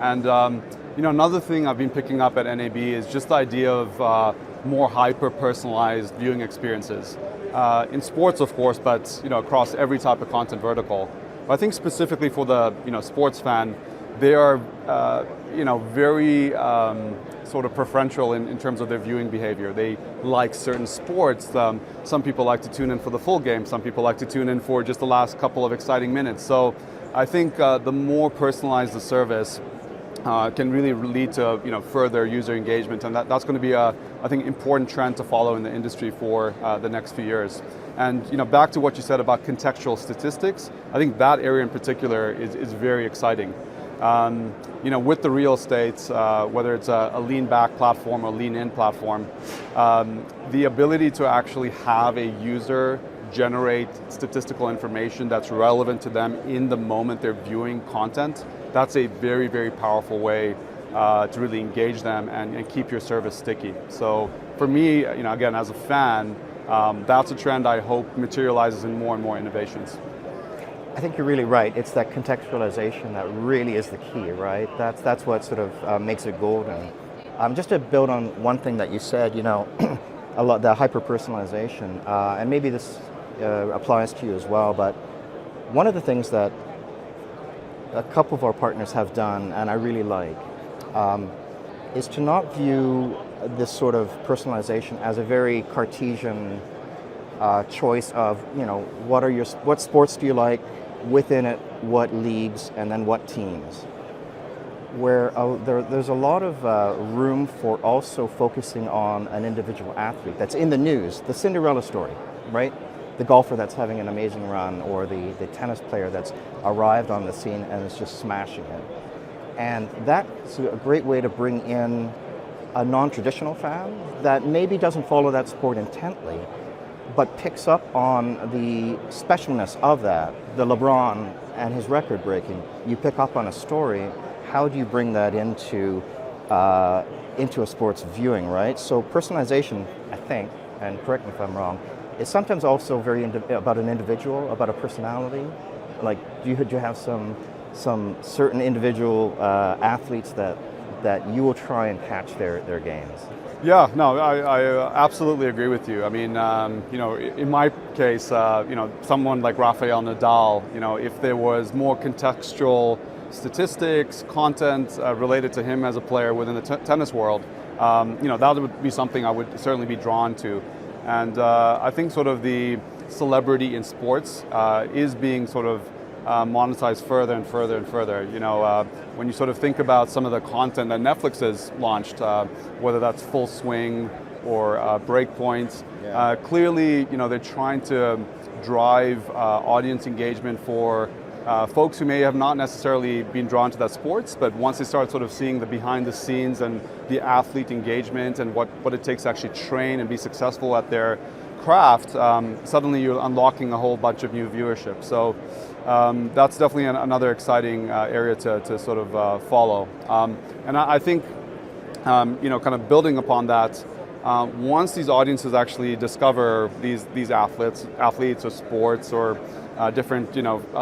And another thing I've been picking up at NAB is just the idea of more hyper-personalized viewing experiences. In sports, of course, but across every type of content vertical. But I think specifically for the sports fan, they are very sort of preferential in terms of their viewing behavior. They like certain sports. Some people like to tune in for the full game. Some people like to tune in for just the last couple of exciting minutes. So I think the more personalized the service can really lead to further user engagement, and that's going to be I think important trend to follow in the industry for the next few years. And back to what you said about contextual statistics, I think that area in particular is very exciting. With the real estate, whether it's a lean back platform or lean in platform, the ability to actually have a user generate statistical information that's relevant to them in the moment they're viewing content, that's a very, very powerful way to really engage them and keep your service sticky. So for me, again, as a fan, that's a trend I hope materializes in more and more innovations. I think you're really right. It's that contextualization that really is the key, right? That's what sort of makes it golden. Just to build on one thing that you said, a lot the hyper-personalization, and maybe this applies to you as well, but one of the things that a couple of our partners have done, and I really like, is to not view this sort of personalization as a very Cartesian choice of, what sports do you like, within it, what leagues, and then what teams. Where there's a lot of room for also focusing on an individual athlete that's in the news, the Cinderella story, right? The golfer that's having an amazing run, or the tennis player that's arrived on the scene and is just smashing it. And that's a great way to bring in a non-traditional fan that maybe doesn't follow that sport intently, but picks up on the specialness of that, the LeBron and his record breaking. You pick up on a story, how do you bring that into a sports viewing, right? So personalization, I think, and correct me if I'm wrong, is sometimes also very about an individual, about a personality. Like, do you have some certain individual athletes that you will try and catch their games? Yeah, no, I absolutely agree with you. I mean, in my case, someone like Rafael Nadal, if there was more contextual statistics, content related to him as a player within the tennis world, that would be something I would certainly be drawn to. And I think sort of the celebrity in sports is being sort of monetized further and further and further. When you sort of think about some of the content that Netflix has launched, whether that's Full Swing or Breakpoints, clearly, they're trying to drive audience engagement for folks who may have not necessarily been drawn to that sports, but once they start sort of seeing the behind the scenes and the athlete engagement and what it takes to actually train and be successful at their craft, suddenly you're unlocking a whole bunch of new viewership. So that's definitely another exciting area to sort of follow. And I think, kind of building upon that, once these audiences actually discover these athletes or sports or different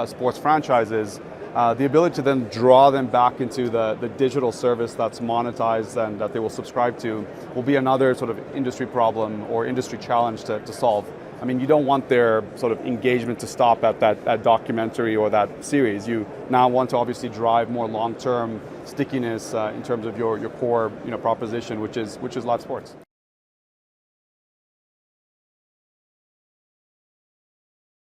sports franchises, the ability to then draw them back into the digital service that's monetized and that they will subscribe to will be another sort of industry problem or industry challenge to solve. I mean, you don't want their sort of engagement to stop at that documentary or that series. You now want to obviously drive more long-term stickiness in terms of your core proposition, which is live sports.